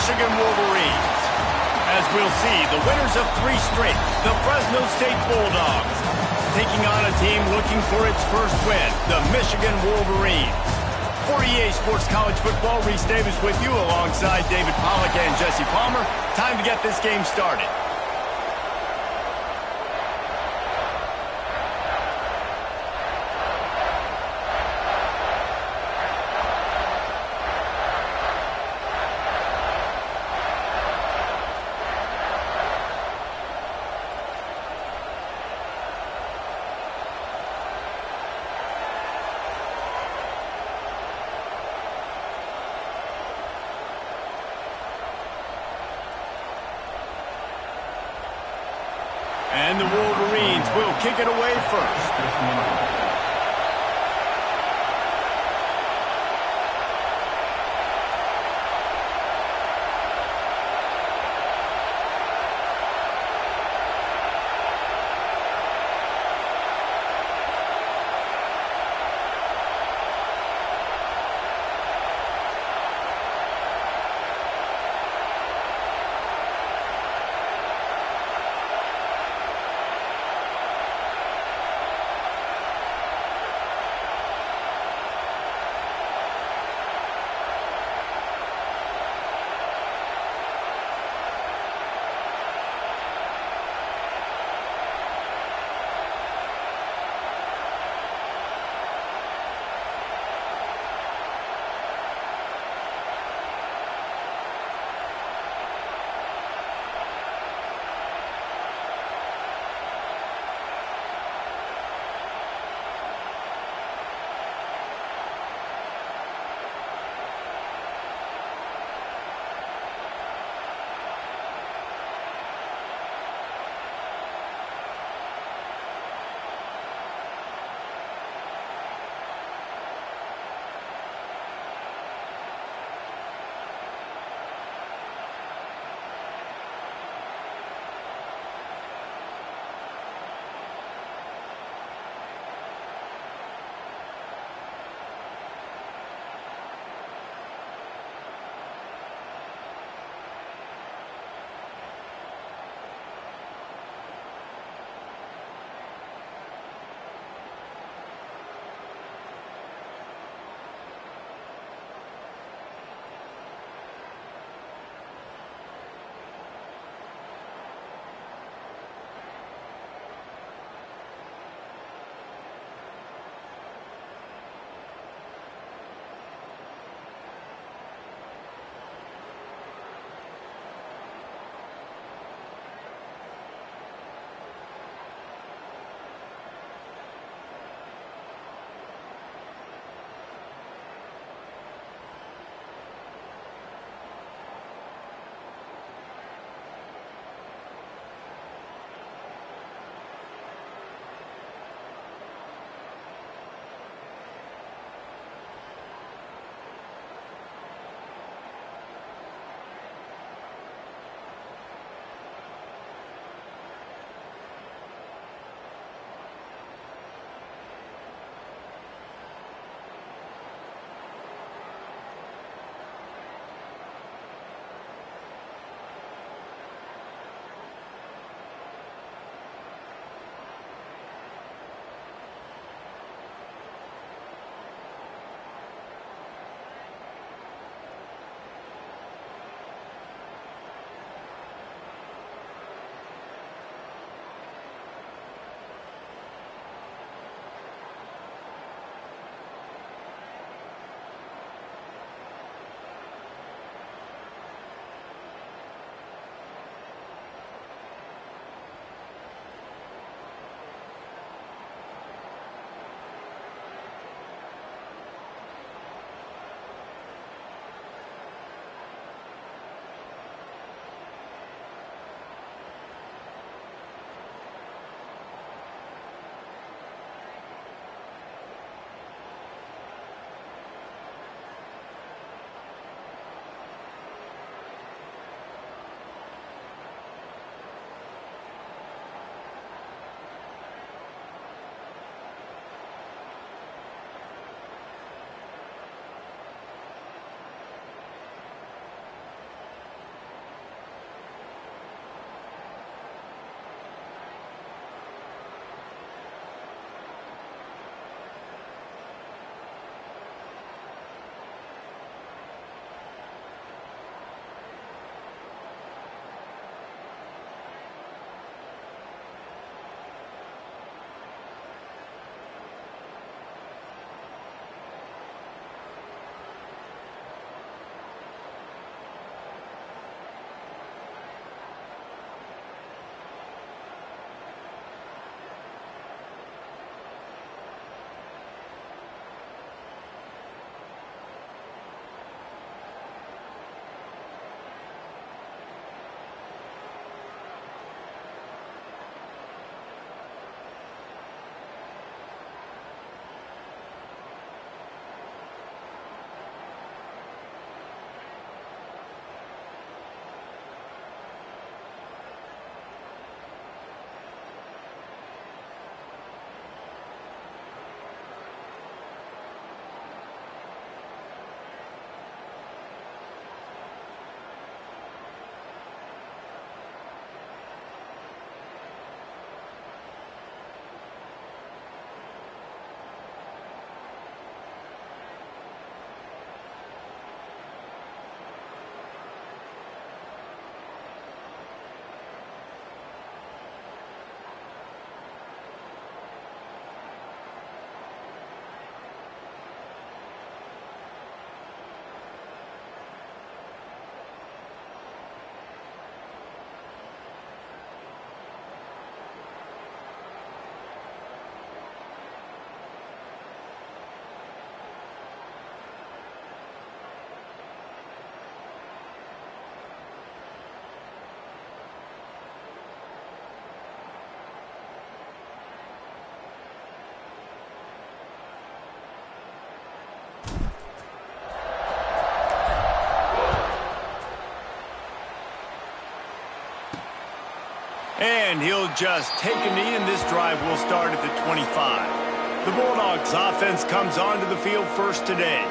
Michigan Wolverines. As we'll see, the winners of 3 straight, the Fresno State Bulldogs, taking on a team looking for its first win, the Michigan Wolverines. For EA Sports College Football, Reese Davis with you alongside David Pollack and Jesse Palmer. Time to get this game started. And the Wolverines will kick it away first. And he'll just take a knee, and this drive will start at the 25. The Bulldogs offense comes onto the field first today.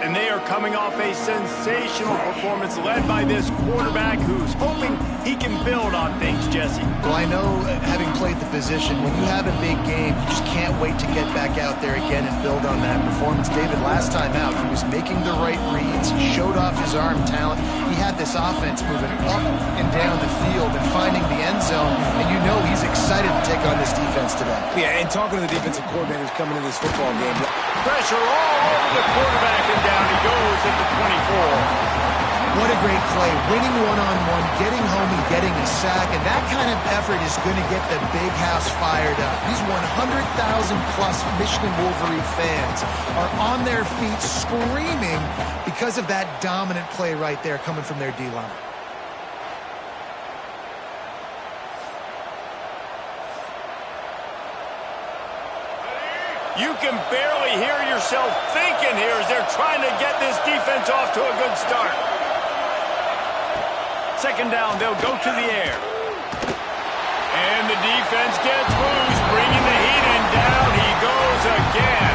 And they are coming off a sensational performance led by this quarterback who's hoping he can build on things, Jesse. Well, I know, having played the position, when you have a big game, you just can't wait to get back out there again and build on that performance. David, last time out, he was making the right reads, showed off his arm talent. He had this offense moving up and down the field and finding the end zone, and you know he's excited to take on this defense today. Yeah, and talking to the defensive coordinators coming into this football game. Pressure all over the quarterback, and down he goes at the 24. What a great play. Winning one-on-one, getting home and getting a sack, and that kind of effort is going to get the big house fired up. These 100,000-plus Michigan Wolverine fans are on their feet screaming because of that dominant play right there coming from their D-line. You can barely hear yourself thinking here as they're trying to get this defense off to a good start. Second down, they'll go to the air. And the defense gets loose, bringing the heat, and down he goes again.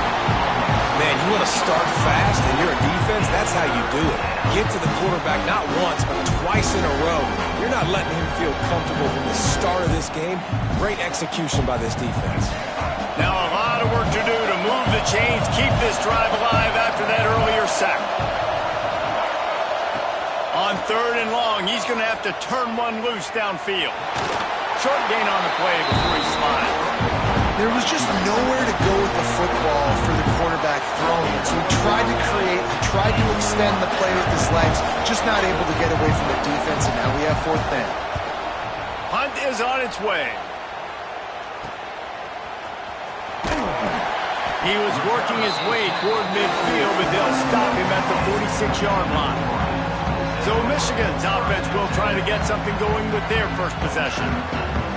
Man, you want to start fast and you're a defense, that's how you do it. Get to the quarterback not once, but twice in a row. You're not letting him feel comfortable from the start of this game. Great execution by this defense. Now a lot of work to do to move the chains, keep this drive alive after that earlier sack. On third and long, he's going to have to turn one loose downfield. Short gain on the play before he slides. There was just nowhere to go with the football for the quarterback throwing it. So he tried to create, tried to extend the play with his legs, just not able to get away from the defense, and now we have fourth down. Hunt is on its way. He was working his way toward midfield, but they'll stop him at the 46-yard line. So Michigan's offense will try to get something going with their first possession.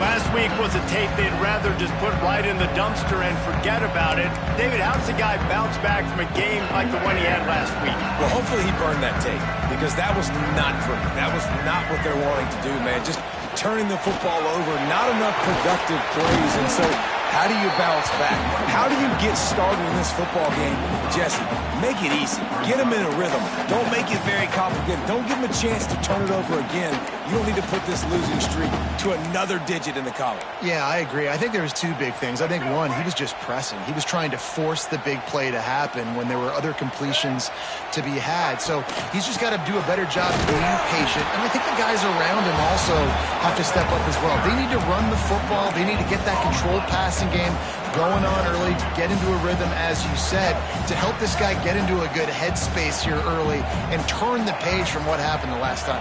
Last week was a tape they'd rather just put right in the dumpster and forget about it. David, how does a guy bounce back from a game like the one he had last week? Well, hopefully he burned that tape, because that was not pretty. That was not what they're wanting to do, man. Just turning the football over, not enough productive plays, and so how do you bounce back? How do you get started in this football game? Jesse, make it easy. Get him in a rhythm. Don't make it very complicated. Don't give him a chance to turn it over again. You don't need to put this losing streak to another digit in the column. Yeah, I agree. I think there was two big things. I think, one, he was just pressing. He was trying to force the big play to happen when there were other completions to be had. So he's just got to do a better job being patient. And I think the guys around him also have to step up as well. They need to run the football. They need to get that controlled passing game going on early, to get into a rhythm, as you said, to help this guy get into a good headspace here early and turn the page from what happened the last time.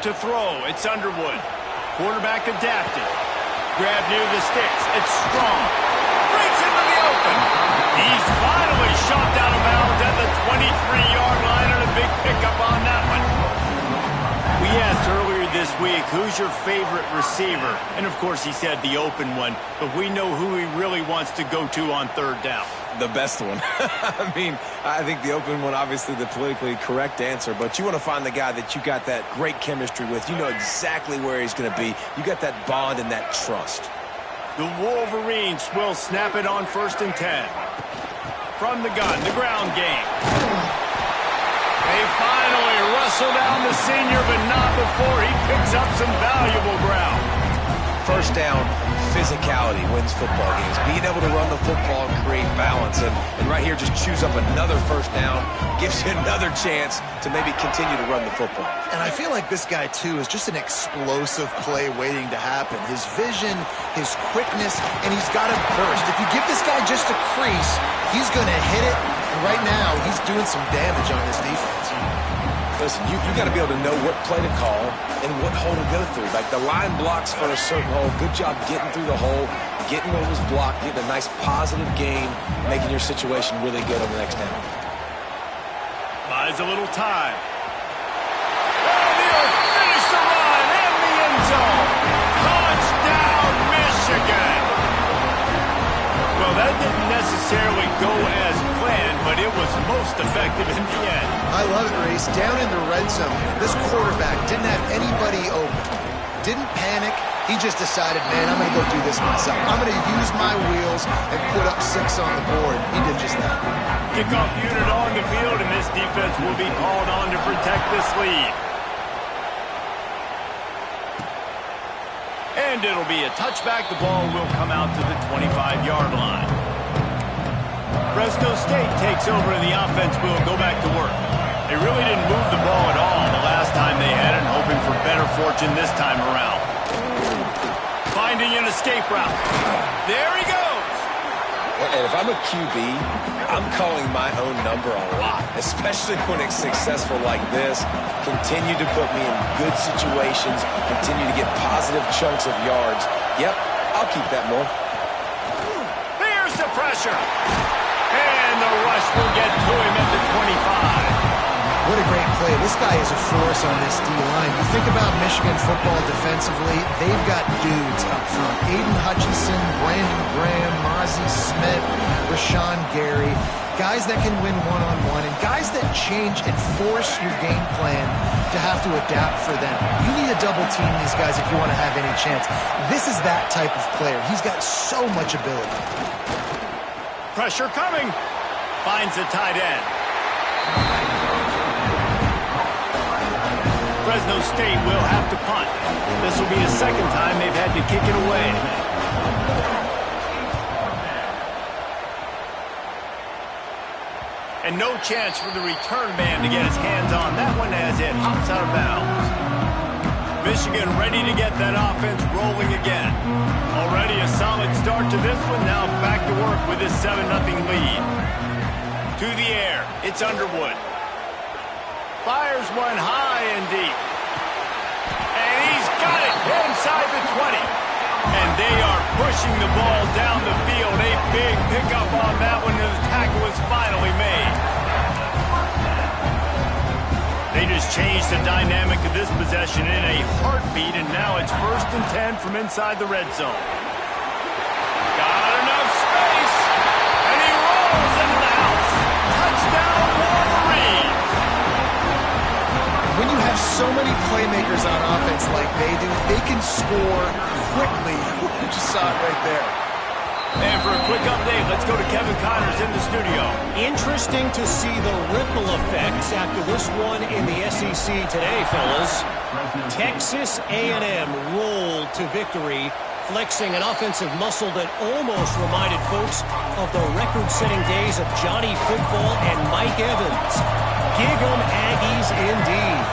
To throw, it's Underwood. Quarterback adapted. Grab near the sticks. It's Strong. Breaks into the open. He's finally shoved out of bounds at the 23-yard line, and a big pickup on that one. We asked earlier this week, who's your favorite receiver? And, of course, he said the open one, but we know who he really wants to go to on third down. The best one. I mean, I think the open one, obviously the politically correct answer, but you want to find the guy that you got that great chemistry with. You know exactly where he's going to be. You got that bond and that trust. The Wolverines will snap it on 1st and 10. From the gun, the ground game. They finally wrestle down the senior, but not before he picks up some valuable ground. First down, physicality wins football games. Being able to run the football and create balance. And right here, just choose up another first down, gives you another chance to maybe continue to run the football. And I feel like this guy, too, is just an explosive play waiting to happen. His vision, his quickness, and he's got a burst. If you give this guy just a crease, he's going to hit it. And right now, he's doing some damage on this defense. Listen, you got to be able to know what play to call and what hole to go through. Like the line blocks for a certain hole. Good job getting through the hole, getting what was blocked, getting a nice positive gain, making your situation really good on the next down. Buys a little time. And he'll finish the run in the end zone. Touchdown, Michigan. Well, that didn't necessarily go as planned, but it was most effective in the end. I love it, Reese. Down in the red zone, this quarterback didn't have anybody open. Didn't panic, He just decided, man, I'm going to go do this myself. I'm going to use my wheels and put up 6 on the board. He did just that. Kickoff unit on the field, and this defense will be called on to protect this lead. And it'll be a touchback. The ball will come out to the 25-yard line. Fresno State takes over, and the offense will go back to work. They really didn't move the ball at all the last time they had it, hoping for better fortune this time around. Finding an escape route. There he goes. And if I'm a QB, I'm calling my own number a lot, especially when it's successful like this. Continue to put me in good situations, continue to get positive chunks of yards. Yep, I'll keep that more. There's the pressure. And the rush will get to him at the 25. What a great play. This guy is a force on this D-line. You think about Michigan football defensively, they've got dudes up front. Aiden Hutchinson, Brandon Graham, Mozzie Smith, Rashawn Gary. Guys that can win one-on-one and guys that change and force your game plan to have to adapt for them. You need to double team these guys if you want to have any chance. This is that type of player. He's got so much ability. Pressure coming. Finds the tight end. Fresno State will have to punt. This will be the second time they've had to kick it away. And no chance for the return man to get his hands on that one as it hops out of bounds. Michigan ready to get that offense rolling again. Already a solid start to this one. Now back to work with this 7-0 lead. To the air. It's Underwood. Fires one high and deep. And he's got it inside the 20. And they are pushing the ball down the field. A big pickup on that one, and the tackle is finally made. They just changed the dynamic of this possession in a heartbeat, and now it's 1st and 10 from inside the red zone. Got enough space, and he rolls into the house. Touchdown, Wolverines! When you have so many playmakers on offense like they do, they can score quickly. You just saw it right there. And for a quick update, let's go to Kevin Connors in the studio. Interesting to see the ripple effects after this one in the SEC today, fellas. Texas A&M rolled to victory, flexing an offensive muscle that almost reminded folks of the record-setting days of Johnny Football and Mike Evans. Gig 'em Aggies indeed.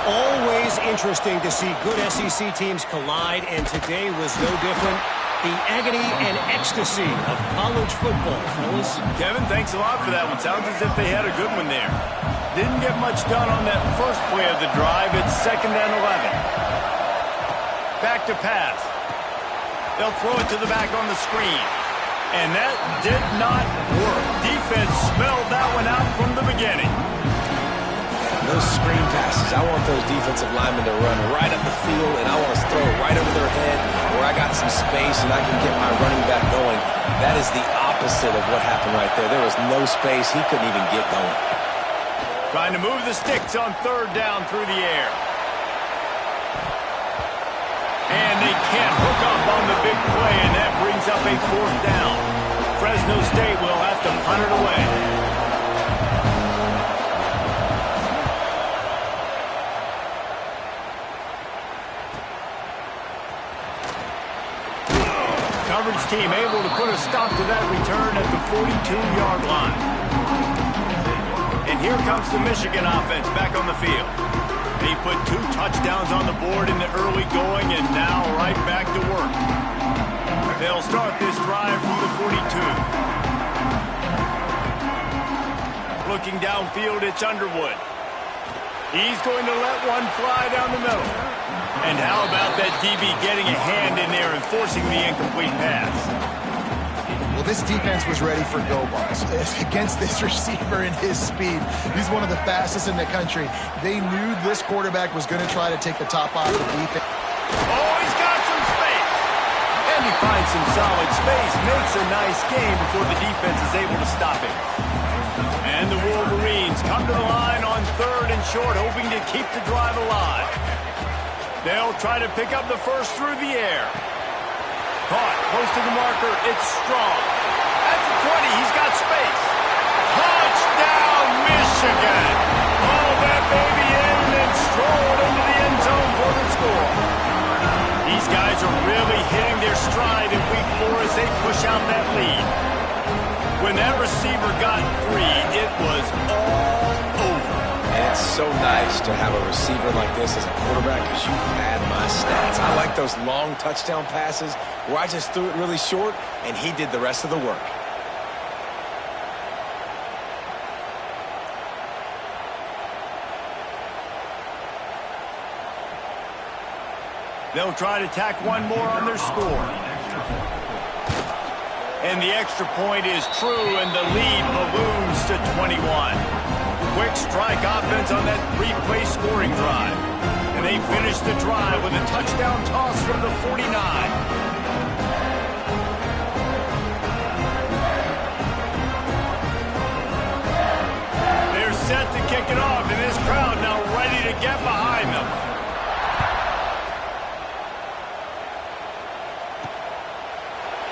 Always interesting to see good SEC teams collide, and today was no different. The agony and ecstasy of college football, fellas. Kevin, thanks a lot for that one. Sounds as if they had a good one there. Didn't get much done on that first play of the drive. It's 2nd and 11. Back to pass. They'll throw it to the back on the screen. And that did not work. Defense smelled that one out from the beginning. Those screen passes, I want those defensive linemen to run right up the field, and I want to throw it right over their head where I got some space and I can get my running back going. That is the opposite of what happened right there. There was no space. He couldn't even get going. Trying to move the sticks on 3rd down through the air. And they can't hook up on the big play, and that brings up a 4th down. Fresno State will have to punt it away. Coverage team able to put a stop to that return at the 42-yard line. And here comes the Michigan offense back on the field. They put 2 touchdowns on the board in the early going, and now right back to work. They'll start this drive from the 42. Looking downfield, it's Underwood. He's going to let one fly down the middle. And how about that DB getting a hand in there and forcing the incomplete pass? Well, this defense was ready for go balls against this receiver and his speed. He's one of the fastest in the country. They knew this quarterback was going to try to take the top off the defense. Oh, he's got some space. And he finds some solid space, makes a nice game before the defense is able to stop him. And the Wolverines come to the line on 3rd and short, hoping to keep the drive alive. They'll try to pick up the first through the air. Caught, close to the marker, it's Strong. At the 20, he's got space. Touchdown, Michigan! Hauled that baby in and strolled into the end zone for the score. These guys are really hitting their stride in week 4 as they push out that lead. When that receiver got free, it was all over. And it's so nice to have a receiver like this as a quarterback because you pad my stats. I like those long touchdown passes where I just threw it really short and he did the rest of the work. They'll try to tack one more on their score. And the extra point is true, and the lead balloons to 21. Quick strike offense on that 3-play scoring drive. And they finish the drive with a touchdown toss from the 49. They're set to kick it off, and this crowd now ready to get behind them.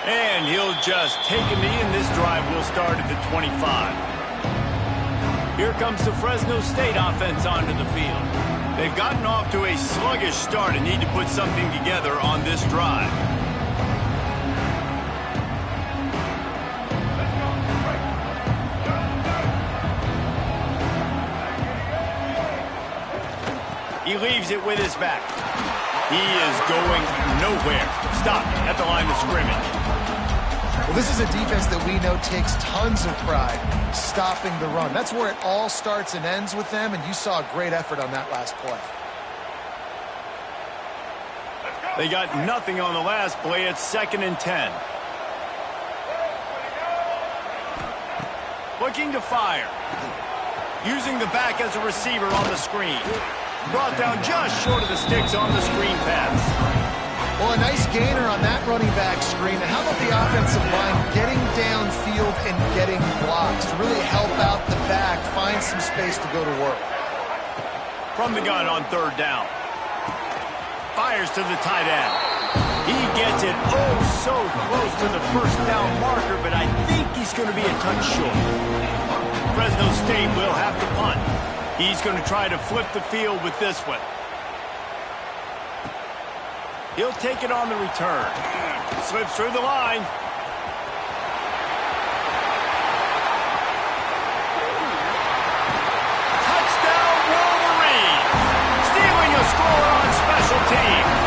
And he'll just take a knee, and this drive will start at the 25. Here comes the Fresno State offense onto the field. They've gotten off to a sluggish start and need to put something together on this drive. He leaves it with his back. He is going nowhere. Stop at the line of scrimmage. Well, this is a defense that we know takes tons of pride stopping the run. That's where it all starts and ends with them, and you saw a great effort on that last play. They got nothing on the last play. It's 2nd and 10. Looking to fire. Using the back as a receiver on the screen. Brought down just short of the sticks on the screen pass. Well, a nice gainer on that running back screen. And how about the offensive line getting downfield and getting blocks to really help out the back, find some space to go to work. From the gun on 3rd down. Fires to the tight end. He gets it so close to the first down marker, but I think he's going to be a touch short. Fresno State will have to punt. He's going to try to flip the field with this one. He'll take it on the return. Slips through the line. Touchdown, Wolverine! Stealing a score on special teams.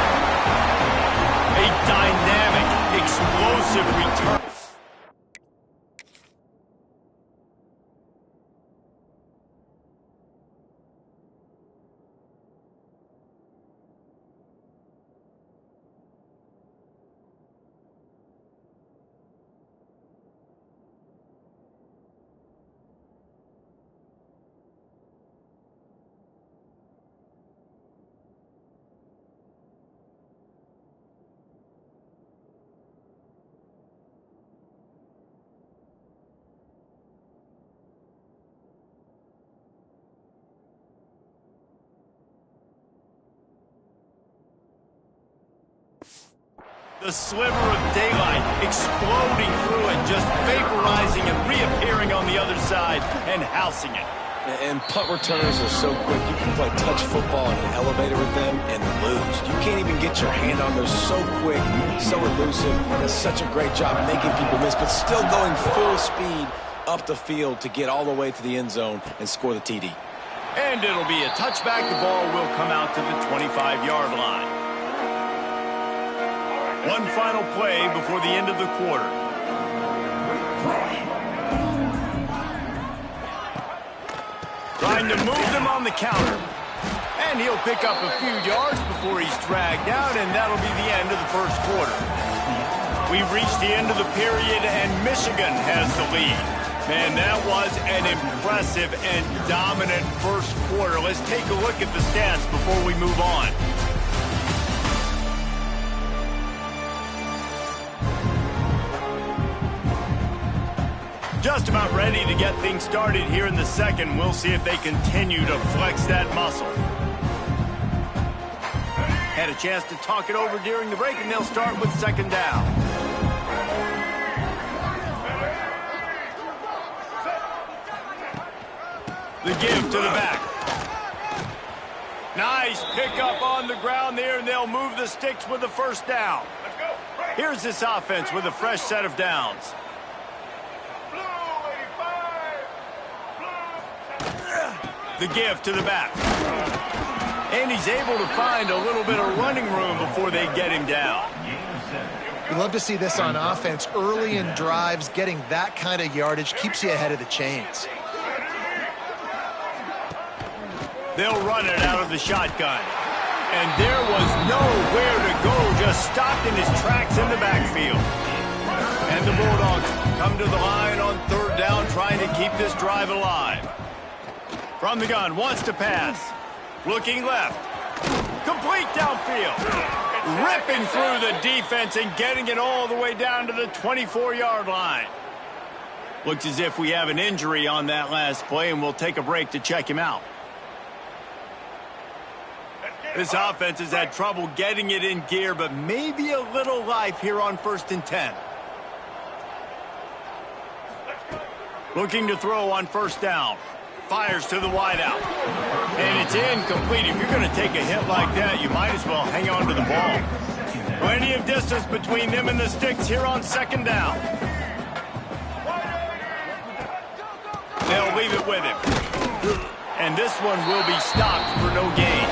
A dynamic, explosive return. The sliver of daylight exploding through it, just vaporizing and reappearing on the other side and housing it. And punt returners are so quick. You can play touch football in an elevator with them and lose. You can't even get your hand on those. So quick, so elusive. Does such a great job making people miss, but still going full speed up the field to get all the way to the end zone and score the TD. And it'll be a touchback. The ball will come out to the 25-yard line. One final play before the end of the quarter. Trying to move them on the counter. And he'll pick up a few yards before he's dragged out, and that'll be the end of the first quarter. We've reached the end of the period, and Michigan has the lead. Man, that was an impressive and dominant first quarter. Let's take a look at the stats before we move on. Just about ready to get things started here in the second. We'll see if they continue to flex that muscle. had a chance to talk it over during the break, and they'll start with second down. The give to the back. Nice pickup on the ground there, and they'll move the sticks with the first down. Here's this offense with a fresh set of downs. The give to the back. And he's able to find a little bit of running room before they get him down. We love to see this on offense. Early in drives, getting that kind of yardage keeps you ahead of the chains. They'll run it out of the shotgun. And there was nowhere to go, just stopped in his tracks in the backfield. And the Bulldogs come to the line on third down, trying to keep this drive alive. From the gun, wants to pass. Looking left. Complete downfield. Ripping through the defense and getting it all the way down to the 24-yard line. Looks as if we have an injury on that last play, and we'll take a break to check him out. This offense has had trouble getting it in gear, but maybe a little life here on 1st and 10. Looking to throw on first down. Fires to the wideout. And it's incomplete. If you're going to take a hit like that, you might as well hang on to the ball. Plenty of distance between them and the sticks here on second down. They'll leave it with him. And this one will be stopped for no gain.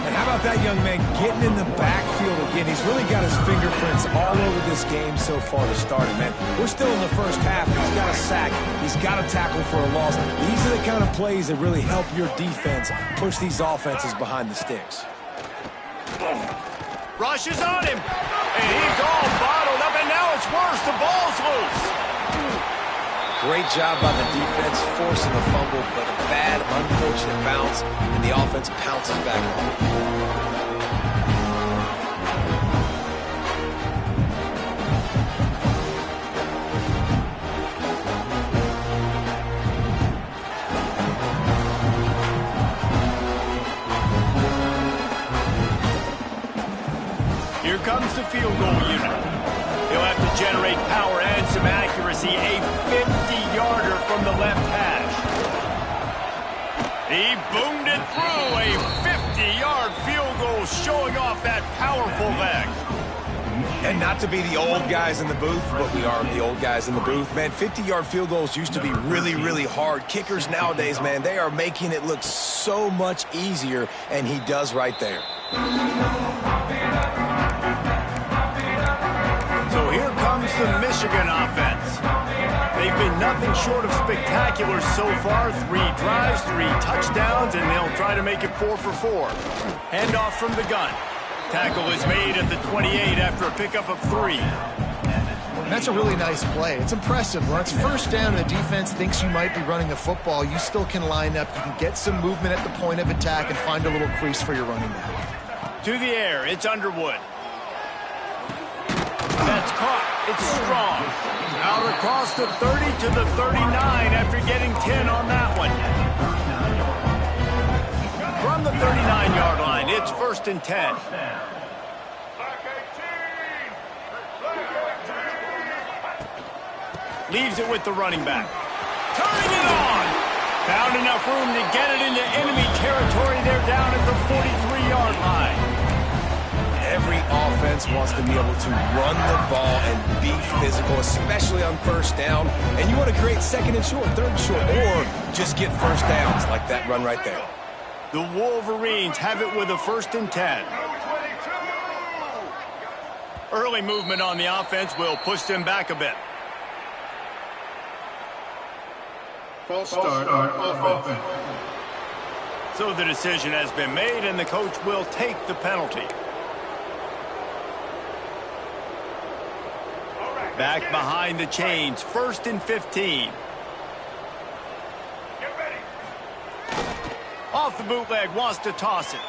And how about that young man getting in the backfield again? He's really got his fingerprints all over this game so far to start it, man. We're still in the first half. He's got a sack. He's got a tackle for a loss. These are the kind of plays that really help your defense push these offenses behind the sticks. Rushes on him. And he's all bottled up, and now it's worse. The ball's loose. Great job by the defense forcing a fumble, but a bad, unfortunate bounce, and the offense pounces back on it. Here comes the field goal unit. He'll have to generate power and some accuracy. A 50-yarder from the left hash. He boomed it through. A 50-yard field goal, showing off that powerful leg. And not to be the old guys in the booth, but we are the old guys in the booth. Man, 50-yard field goals used to be really, really hard. Kickers nowadays, man, they are making it look so much easier, and he does right there. So here comes the Michigan offense. They've been nothing short of spectacular so far. 3 drives, 3 touchdowns, and they'll try to make it 4 for 4. Handoff from the gun. Tackle is made at the 28 after a pickup of 3. And that's a really nice play. It's impressive. When it's first down and the defense thinks you might be running the football, you still can line up. You can get some movement at the point of attack and find a little crease for your running back. To the air, it's Underwood. That's caught. It's strong. Out across the 30 to the 39 after getting 10 on that one. From the 39-yard line, it's 1st and 10. Leaves it with the running back. Turning it on. Found enough room to get it into enemy territory. They're down at the 43-yard line. Every offense wants to be able to run the ball and be physical, especially on first down. And you want to create 2nd and short, 3rd and short, or just get first downs like that run right there. The Wolverines have it with a 1st and 10. Early movement on the offense will push them back a bit. False start on offense. So the decision has been made, and the coach will take the penalty. Back behind the chains, 1st and 15. Off the bootleg, wants to toss it.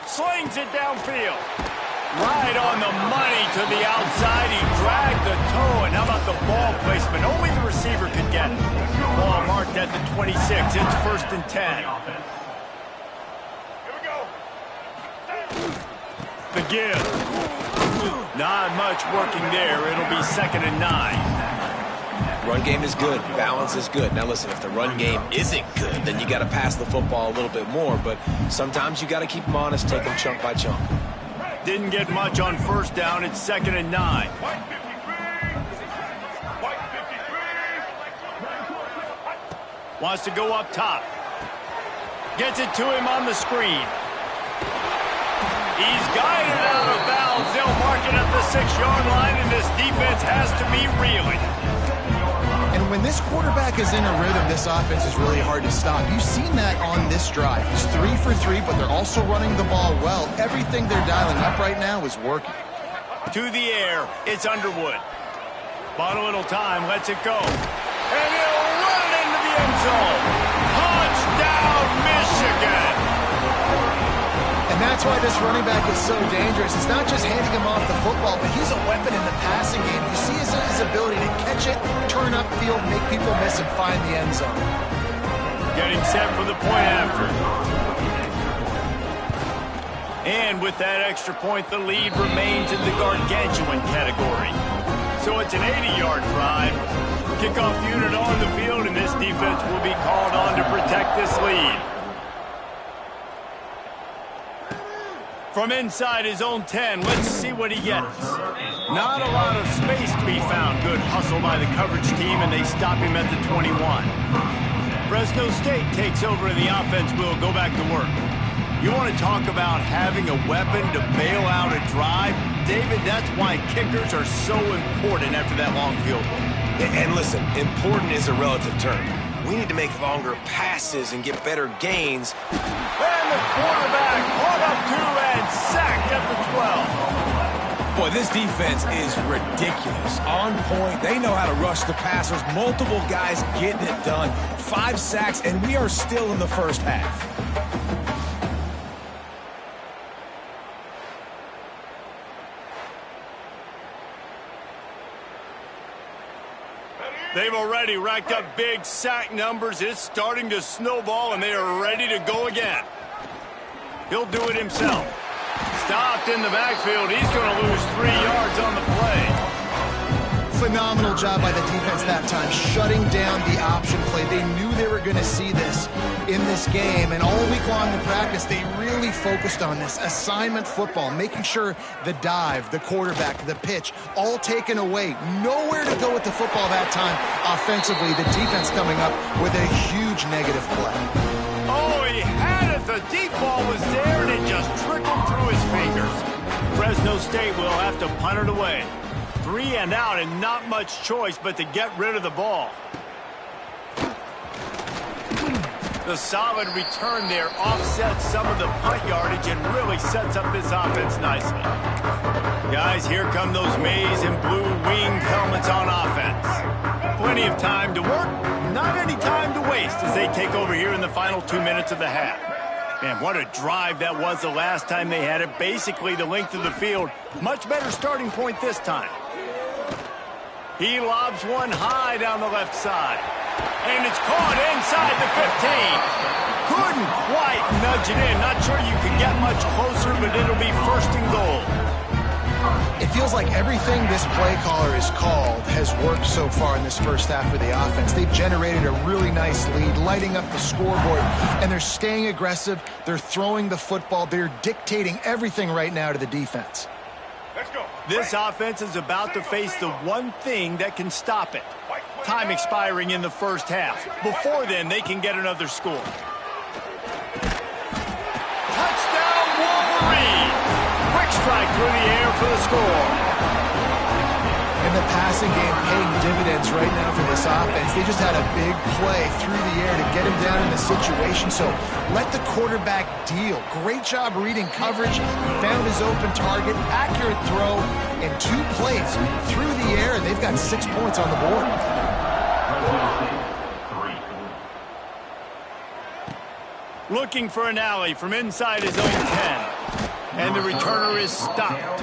Slings it downfield. Right on the money to the outside. He dragged the toe, and how about the ball placement? Only the receiver could get it. Ball marked at the 26. It's 1st and 10. give. Not much working there. It'll be 2nd and 9. Run game is good. Balance is good. Now listen, if the run game isn't good, then you got to pass the football a little bit more. But sometimes you got to keep them honest, take them chunk by chunk. Didn't get much on 1st down. It's 2nd and 9. Wants to go up top. Gets it to him on the screen. He's guided out of bounds. They'll mark it at the 6-yard line, and this defense has to be reeling. And when this quarterback is in a rhythm, this offense is really hard to stop. You've seen that on this drive. He's 3 for 3, but they're also running the ball well. Everything they're dialing up right now is working. To the air, it's Underwood. Bought a little time, lets it go. And he'll run it into the end zone. Touchdown, Michigan! And that's why this running back is so dangerous. It's not just handing him off the football, but he's a weapon in the passing game. You see his ability to catch it, turn upfield, make people miss, and find the end zone. Getting set for the point after. And with that extra point, the lead remains in the gargantuan category. So it's an 80-yard drive. Kickoff unit on the field, and this defense will be called on to protect this lead. From inside his own 10, let's see what he gets. Not a lot of space to be found. Good hustle by the coverage team, and they stop him at the 21. Fresno State takes over, and the offense will go back to work. You want to talk about having a weapon to bail out a drive? David, that's why kickers are so important after that long field goal. And listen, important is a relative term. We need to make longer passes and get better gains. And the quarterback caught up to and sacked at the 12. Boy, this defense is ridiculous. On point, they know how to rush the passers. Multiple guys getting it done. 5 sacks, and we are still in the first half. They've already racked up big sack numbers. It's starting to snowball, and they are ready to go again. He'll do it himself. Stopped in the backfield. He's going to lose 3 yards on the play. Phenomenal job by the defense that time, shutting down the option play. They knew they were going to see this in this game, and all week long in practice, they really focused on this assignment football, making sure the dive, the quarterback, the pitch, all taken away. Nowhere to go with the football that time offensively. The defense coming up with a huge negative play. Oh, he had it. The deep ball was there, and it just trickled through his fingers. Fresno State will have to punt it away. 3 and out, and not much choice but to get rid of the ball. The solid return there offsets some of the punt yardage and really sets up this offense nicely. Guys, here come those maize and blue winged helmets on offense. Plenty of time to work, not any time to waste as they take over here in the final 2 minutes of the half. Man, what a drive that was the last time they had it. Basically the length of the field. Much better starting point this time. He lobs one high down the left side. And it's caught inside the 15. Couldn't quite nudge it in. Not sure you can get much closer, but it'll be 1st and goal. It feels like everything this play caller has called has worked so far in this first half for the offense. They've generated a really nice lead, lighting up the scoreboard, and they're staying aggressive. They're throwing the football. They're dictating everything right now to the defense. This offense is about to face the one thing that can stop it. Time expiring in the first half. Before then, they can get another score. Touchdown, Wolverine! Quick strike through the air for the score. And the passing game paying dividends right now for this offense. They just had a big play through the air to get him down in the situation. So let the quarterback deal. Great job reading coverage. He found his open target, accurate throw, and 2 plays through the air, and they've got 6 points on the board. Looking for an alley from inside his own 10. And the returner is stopped.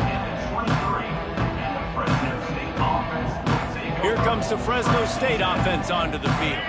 Here comes the Fresno State offense onto the field.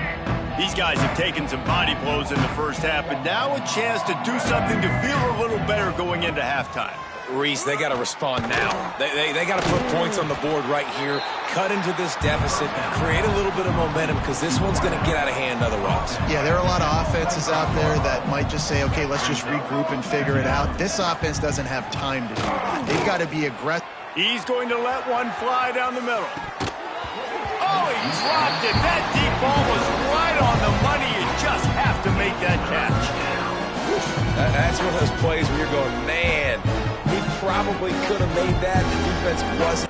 These guys have taken some body blows in the first half, but now a chance to do something to feel a little better going into halftime. Reese, they got to respond now. They got to put points on the board right here, cut into this deficit, create a little bit of momentum because this one's going to get out of hand otherwise. Yeah, there are a lot of offenses out there that might just say, okay, let's just regroup and figure it out. This offense doesn't have time to do that. They've got to be aggressive. He's going to let one fly down the middle. Oh, he dropped it. That deep ball was right on the money. You just have to make that catch. That's one of those plays where you're going, man, he probably could have made that. The defense wasn't.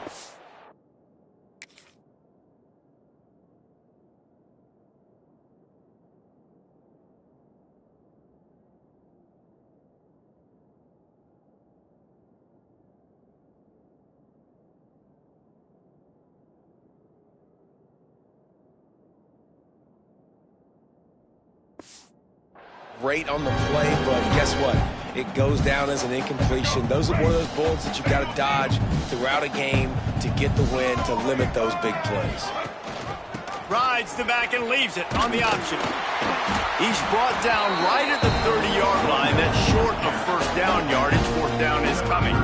Great on the play, but guess what? It goes down as an incompletion. Those are one of those bullets that you got to dodge throughout a game to get the win, to limit those big plays. Rides the back and leaves it on the option. He's brought down right at the 30-yard line. That's short of first down yardage. Fourth down is coming.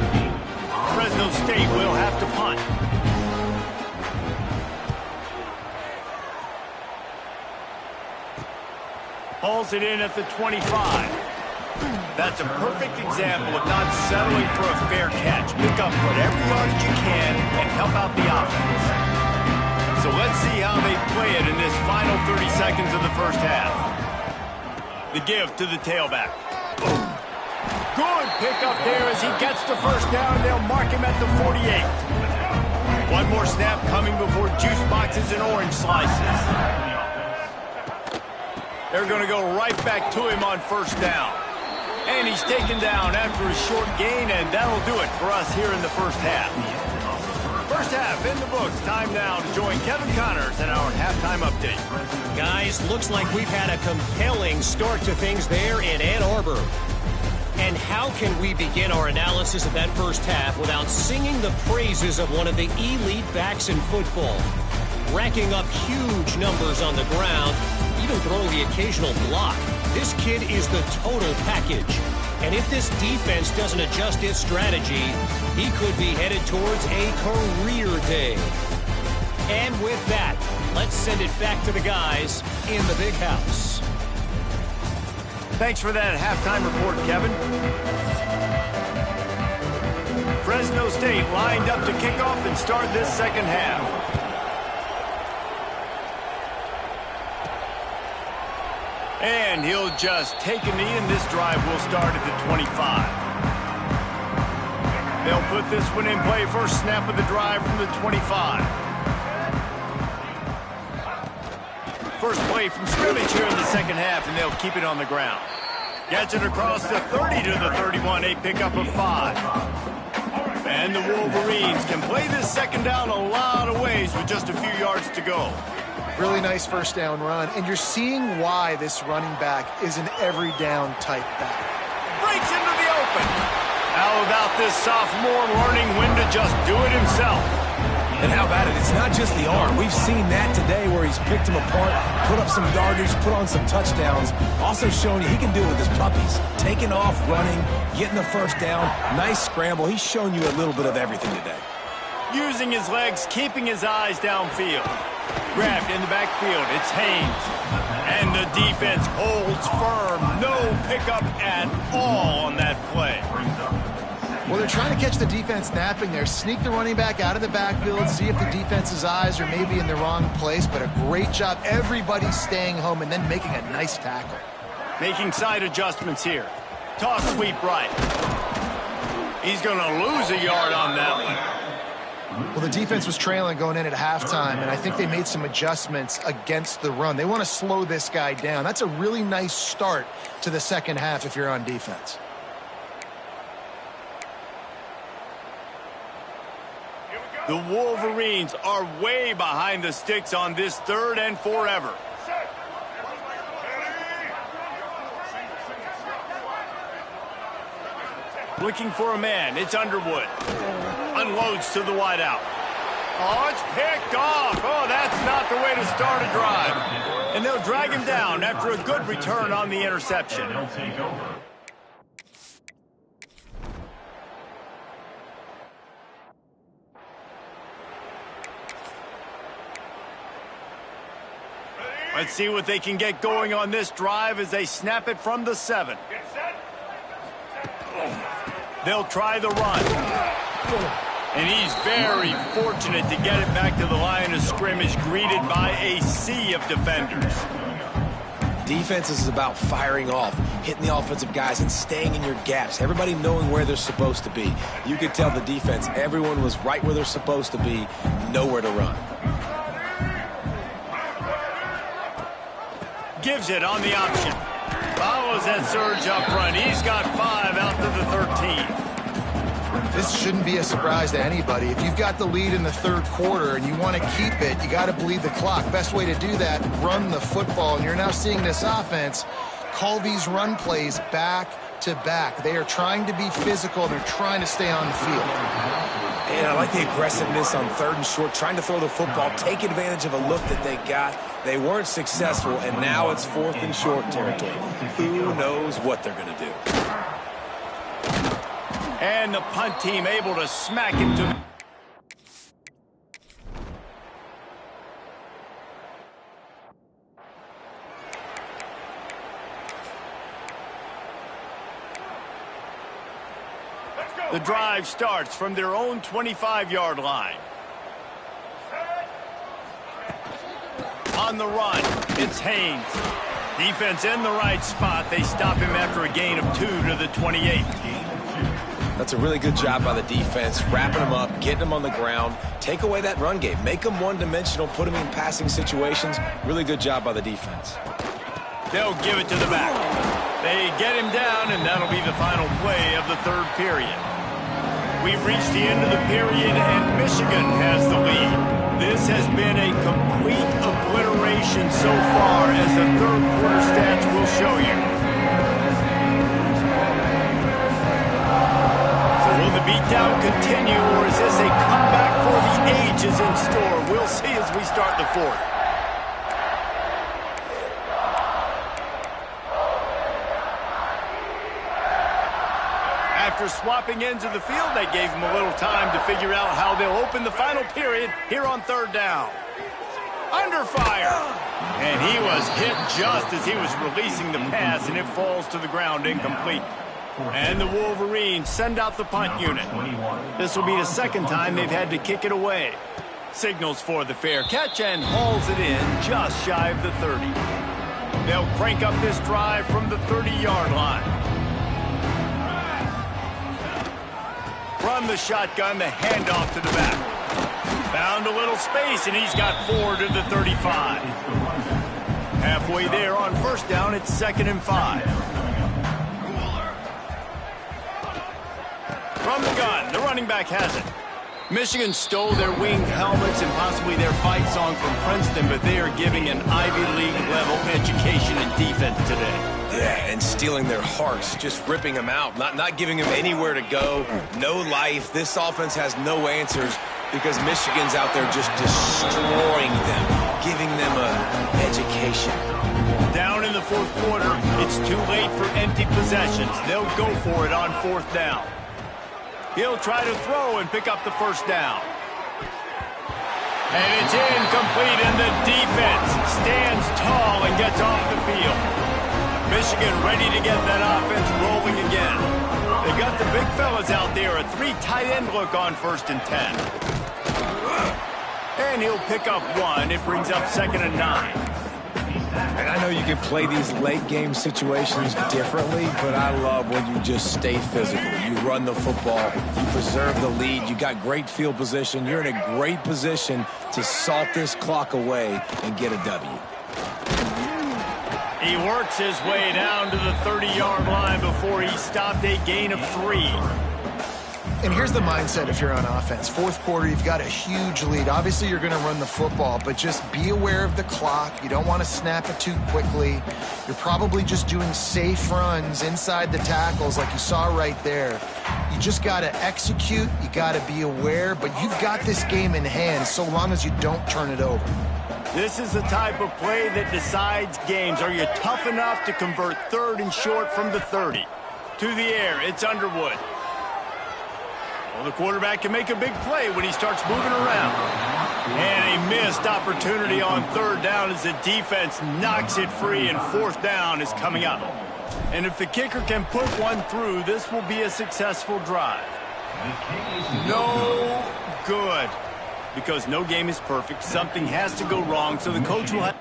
Fresno State will have to punt. Hauls it in at the 25. That's a perfect example of not settling for a fair catch. Pick up whatever yardage you can and help out the offense. So let's see how they play it in this final 30 seconds of the first half. The give to the tailback. Good pickup there as he gets the first down. They'll mark him at the 48. One more snap coming before juice boxes and orange slices. They're going to go right back to him on first down. And he's taken down after a short gain, and that'll do it for us here in the first half. First half in the books. Time now to join Kevin Connors in our halftime update. Guys, looks like we've had a compelling start to things there in Ann Arbor. And how can we begin our analysis of that first half without singing the praises of one of the elite backs in football? Racking up huge numbers on the ground, even throwing the occasional block. This kid is the total package. And if this defense doesn't adjust its strategy, he could be headed towards a career day. And with that, let's send it back to the guys in the big house. Thanks for that halftime report, Kevin. Fresno State lined up to kick off and start this second half. And he'll just take a knee, and this drive will start at the 25. They'll put this one in play. First snap of the drive from the 25. First play from scrimmage here in the second half, and they'll keep it on the ground. Gets it across the 30 to the 31, a pickup of 5. And the Wolverines can play this second down a lot of ways with just a few yards to go. Really nice first down run, and you're seeing why this running back is an every down type back. Breaks into the open. How about this sophomore learning when to just do it himself? And how about it? It's not just the arm. We've seen that today where he's picked him apart, put up some yardage, put on some touchdowns. Also showing you he can do it with his puppies. Taking off, running, getting the first down. Nice scramble. He's shown you a little bit of everything today. Using his legs, keeping his eyes downfield. Grabbed in the backfield. It's Haynes. And the defense holds firm. No pickup at all on that play. Well, they're trying to catch the defense napping there. Sneak the running back out of the backfield, see if the defense's eyes are maybe in the wrong place, but a great job. Everybody staying home and then making a nice tackle. Making side adjustments here. Toss sweep right. He's going to lose a yard on that one. Well, the defense was trailing going in at halftime, and I think they made some adjustments against the run. They want to slow this guy down. That's a really nice start to the second half if you're on defense. The Wolverines are way behind the sticks on this third and forever. Looking for a man. It's Underwood. Unloads to the wideout. Oh, it's picked off. Oh, that's not the way to start a drive. And they'll drag him down after a good return on the interception. Let's see what they can get going on this drive as they snap it from the 7. They'll try the run. And he's very fortunate to get it back to the line of scrimmage, greeted by a sea of defenders. Defense is about firing off, hitting the offensive guys and staying in your gaps. Everybody knowing where they're supposed to be. You could tell the defense, everyone was right where they're supposed to be, nowhere to run. Gives it on the option. Follows that surge up front. He's got 5 out to the 13. This shouldn't be a surprise to anybody. If you've got the lead in the third quarter and you want to keep it, you got to bleed the clock. Best way to do that, run the football. And you're now seeing this offense call these run plays back to back. They are trying to be physical. They're trying to stay on the field. And I like the aggressiveness on 3rd and short, trying to throw the football, take advantage of a look that they got. They weren't successful, and now it's 4th and short territory. Who knows what they're going to do? And the punt team able to smack it to... The drive starts from their own 25-yard line. On the run, it's Haynes. Defense in the right spot. They stop him after a gain of 2 to the 28. That's a really good job by the defense, wrapping them up, getting them on the ground, take away that run game, make them one-dimensional, put them in passing situations. Really good job by the defense. They'll give it to the back. They get him down, and that'll be the final play of the third period. We've reached the end of the period, and Michigan has the lead. This has been a complete obliteration so far, as the third quarter stats will show you. So will the beatdown continue, or is this a comeback for the ages in store? We'll see as we start the fourth. After swapping ends of the field, they gave him a little time to figure out how they'll open the final period here on 3rd down. Under fire. And he was hit just as he was releasing the pass, and it falls to the ground incomplete. And the Wolverines send out the punt unit. This will be the second time they've had to kick it away. Signals for the fair catch and hauls it in just shy of the 30. They'll crank up this drive from the 30-yard line. From the shotgun, the handoff to the back. Found a little space, and he's got 4 to the 35. Halfway there on 1st down, it's 2nd and 5. From the gun, the running back has it. Michigan stole their winged helmets and possibly their fight song from Princeton, but they are giving an Ivy League level education in defense today. Yeah, and stealing their hearts, just ripping them out, not giving them anywhere to go, no life. This offense has no answers because Michigan's out there just destroying them, giving them an education. Down in the 4th quarter, it's too late for empty possessions. They'll go for it on 4th down. He'll try to throw and pick up the 1st down. And it's incomplete, and the defense stands tall and gets off the field. Michigan ready to get that offense rolling again. They got the big fellas out there, a 3 tight end look on 1st and 10. And he'll pick up 1. It brings up 2nd and 9. And I know you can play these late game situations differently, but I love when you just stay physical. You run the football, you preserve the lead, you got great field position, you're in a great position to salt this clock away and get a W. He works his way down to the 30-yard line before he stopped a gain of 3. And here's the mindset if you're on offense. 4th quarter, you've got a huge lead. Obviously, you're going to run the football, but just be aware of the clock. You don't want to snap it too quickly. You're probably just doing safe runs inside the tackles like you saw right there. You just got to execute. You got to be aware, but you've got this game in hand so long as you don't turn it over. This is the type of play that decides games. Are you tough enough to convert 3rd and short from the 30? To the air, it's Underwood. Well, the quarterback can make a big play when he starts moving around. And a missed opportunity on third down as the defense knocks it free, and fourth down is coming up. And if the kicker can put one through, this will be a successful drive. No good. Because no game is perfect, something has to go wrong, so the coach will have...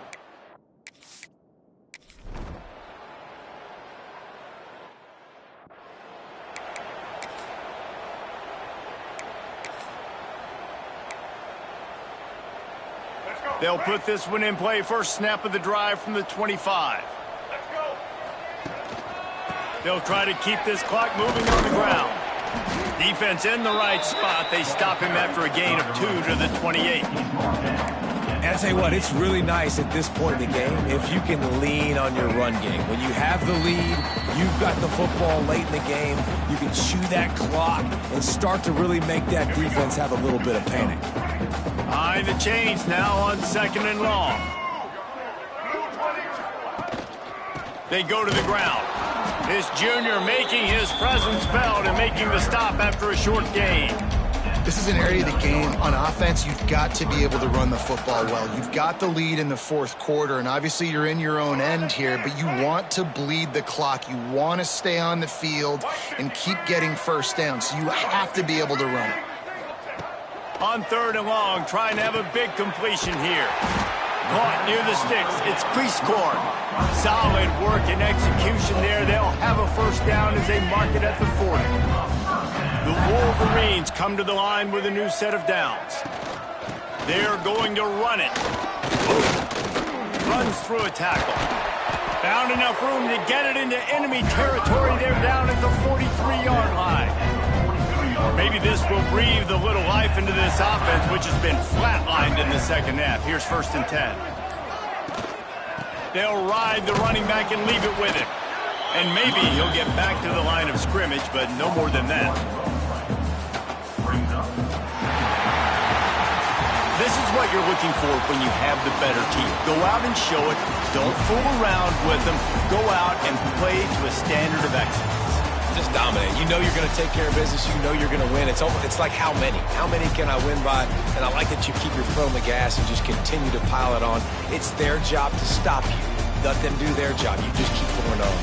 They'll put this one in play. First snap of the drive from the 25. They'll try to keep this clock moving on the ground. Defense in the right spot. They stop him after a gain of 2 to the 28. And I tell you what, it's really nice at this point in the game if you can lean on your run game. When you have the lead, you've got the football late in the game, you can chew that clock and start to really make that defense have a little bit of panic. Behind the chains now on 2nd and long. They go to the ground. This junior making his presence felt and making the stop after a short gain. This is an area of the game on offense you've got to be able to run the football well. You've got the lead in the fourth quarter, and obviously you're in your own end here, but you want to bleed the clock. You want to stay on the field and keep getting first down, so you have to be able to run it. On 3rd and long, trying to have a big completion here. Caught near the sticks. It's Prieskorn. Solid work and execution there. They'll have a first down as they mark it at the 40. The Wolverines come to the line with a new set of downs. They're going to run it. Runs through a tackle. Found enough room to get it into enemy territory. They're down at the 43-yard line. Maybe this will breathe a little life into this offense, which has been flatlined in the second half. Here's 1st and 10. They'll ride the running back and leave it with him. And maybe he'll get back to the line of scrimmage, but no more than that. This is what you're looking for when you have the better team. Go out and show it. Don't fool around with them. Go out and play to a standard of excellence. Just dominate. You know you're going to take care of business. You know you're going to win. It's like how many? How many can I win by? And I like that you keep your foot on the gas and just continue to pile it on. It's their job to stop you. Let them do their job. You just keep going on.